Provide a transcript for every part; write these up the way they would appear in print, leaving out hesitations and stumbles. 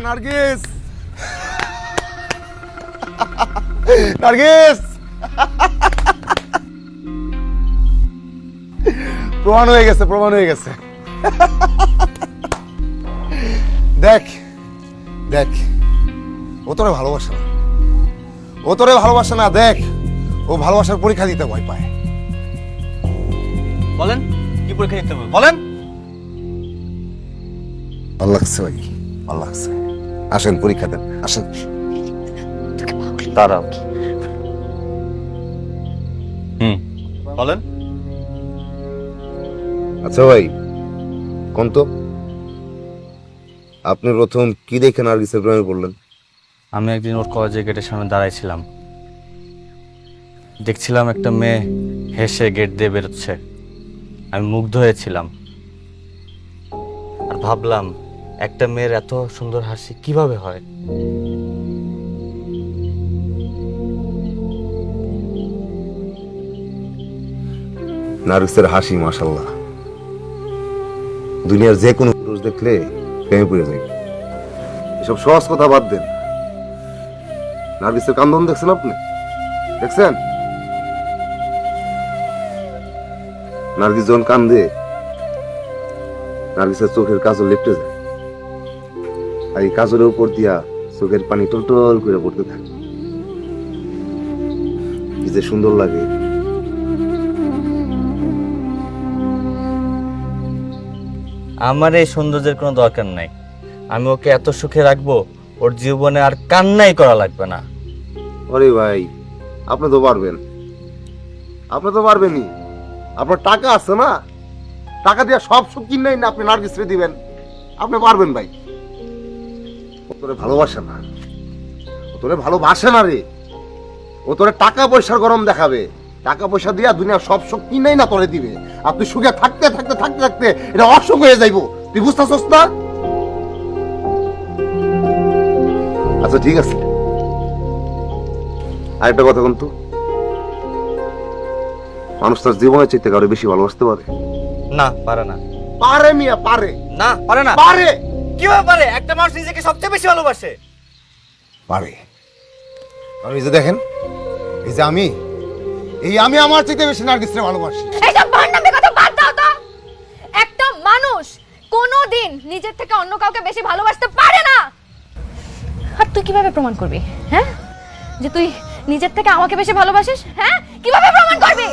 নার্গিস নার্গিস প্রমাণ হয়ে গেছে দেখ দেখ ও তোরে ভালোবাসে না দেখ ও ভালোবাসার পরীক্ষা দিতে ভয় পায়। বলেন কি পরীক্ষা দিতে হবে বলেন। ভালো লাগছে ভাই, ভালো লাগছে। আসেন পরীক্ষা দেন, আসেন। দাঁড়াও। বলেন। আচ্ছা ভাই কোন তো আপনি প্রথম কি দেখে নার্গিসের প্রেমে পড়লেন? আমি একদিন ওর কলেজের গেটের সামনে দাঁড়াইছিলাম, দেখছিলাম একটা মেয়ে হেসে গেট দিয়ে বেরোচ্ছে। আমি মুগ্ধ হয়েছিলাম আর ভাবলাম একটা মেয়ের এত সুন্দর হাসি কিভাবে হয়। নার্গিসের হাসি মাশাআল্লাহ, দুনিয়ার যে কোনো পুরুষ দেখলে প্রেমে পড়ে যায়। এসব সহজ কথা বাদ দেন। নার্গিসের কান্দন দেখছেন আপনি? দেখছেন? নার্গিস যখন কান্দে নার্গিসের চোখের কাজল লেপটে যায়, আর এই কাজলের উপর দিয়া চোখের পানি টলটল করে পড়তে থাকে। কি যে সুন্দর লাগে। আমার এই সৌন্দর্যের কোনো দরকার নাই। আমি ওকে এত সুখে রাখবো ওর জীবনে আর কান্নাই করা লাগবে না। আরে ভাই আপনি তো পারবেনই। আপনার টাকা আছে না, টাকা দিয়ে সব সুখ কিনাই না আপনি নার্গিসকে দিবেন। আপনি পারবেন ভাই। ও তোরে ভালোবাসে না রে। ও তোরে টাকা পয়সার গরম দেখাবে, টাকা পয়সা দিয়া দুনিয়ার সব সুখ কিনাই না তোরে দিবে। আর তুই সুখে থাকতে এটা অসুখ হয়ে যাইবো। তুই বুঝতেছস না? আচ্ছা ঠিক আছে, আরেকটা কথা কিন্তু, মানুষ তার জীবনের চাইতে কারো বেশি ভালোবাসতে পারে না? পারে না। পারে মিয়া, পারে না, পারে না। পারে কিভাবে পারে? একটা মানুষ নিজেকে সবচেয়ে বেশি ভালোবাসে। পারে। আর এই যে দেখেন, এই যে আমি আমার চাইতে বেশি নার্গিসকে ভালোবাসি। এইসব বান্নামি কথা বাদ দাও তো। একটা মানুষ কোনোদিন নিজের থেকে অন্য কাউকে বেশি ভালোবাসতে পারে না। আর তুই কিভাবে প্রমাণ করবি, হ্যাঁ, যে তুই নিজের থেকে আমাকে বেশি ভালোবাসিস? হ্যাঁ, কিভাবে প্রমাণ করবি?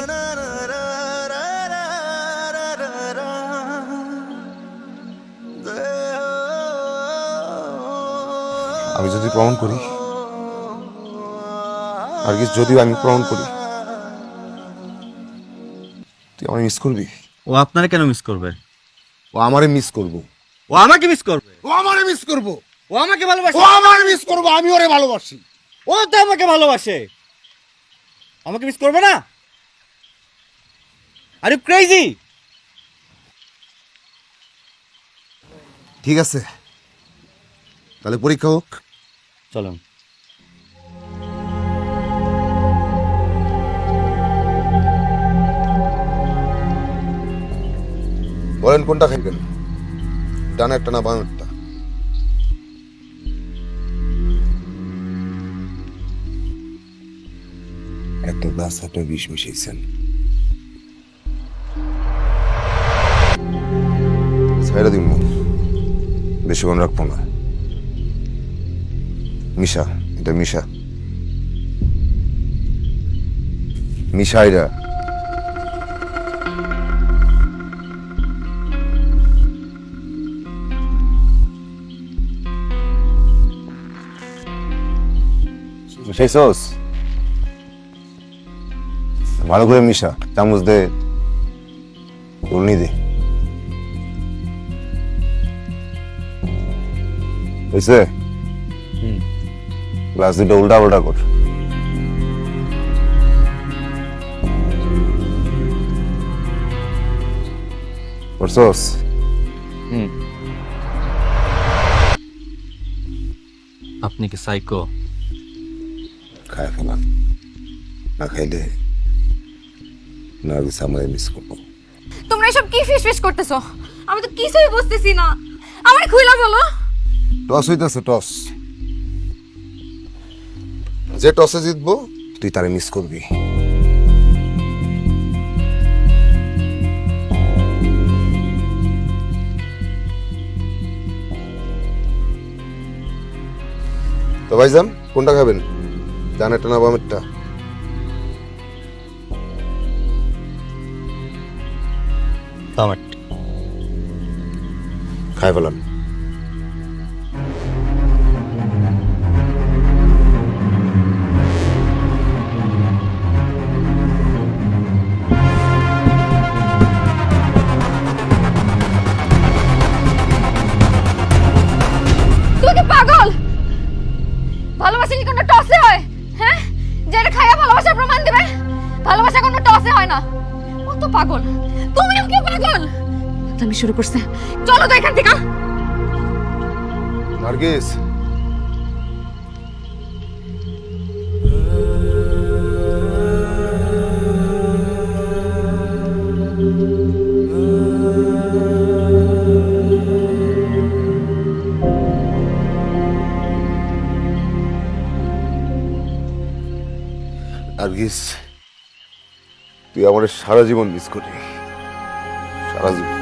আমি যদি প্রমাণ করি, নার্গিস যদিও আমি প্রমাণ করি, তুই আমায় মিস করবি? ও আপনারা কেন মিস করবে? ও আমারে মিস করবো। ও আমাকে মিস করবে। ও আমারে মিস করবো। ও আমাকে ভালোবাসে। ও আমারে মিস করবো। আমি ওরে ভালোবাসি। ও তো আমাকে ভালোবাসে। আমাকে মিস করবে না? Are you crazy? ঠিক আছে, তাহলে পরীক্ষা হোক। চলুন। বলেন কোনটা খাইবেন, ডান একটা না বাম একটা? একটা গ্লাস আপনি বিষ মিশিয়েছেন। ছাইড়া দিন, বেশিক্ষণ রাখবো না। মিশা, এটা মিশা এটা। সেই সস ভালো করে মিশা, চামচ দে, উল্নি দে। হয়েছে? গ্লাস দুটো উল্টা উল্টা কর। করছস? আপনি কি সাইকো? খায় ফেলাম, না খাইলে নার্গিস আমায় মিস করবো। তোমরা এসব কি ফিসফিস করতেছো? আমি তো কিছুই বুঝতেছি না। আমার খুইলা বলো। টস হইতেছে, টস। যে টসে জিতবো তুই তারে মিস করবি। তো ভাইজান কোনটা খাবেন, ডানেরটা না বামেরটা? টমেটো। খাই ফেলান। তুই কি পাগল? ভালোবাসা কি কোনো টসে হয়? হ্যাঁ, যেটা খাইয়া ভালোবাসার প্রমাণ দিবে? ভালোবাসা কোনো টসে হয় না। ও তো পাগল, তুমিও কি পাগল? আমি শুরু করছে, চলো তো এখান থেকে। নার্গিস, নার্গিস, তুই আমার সারা জীবন মিস করবি, সারা জীবন।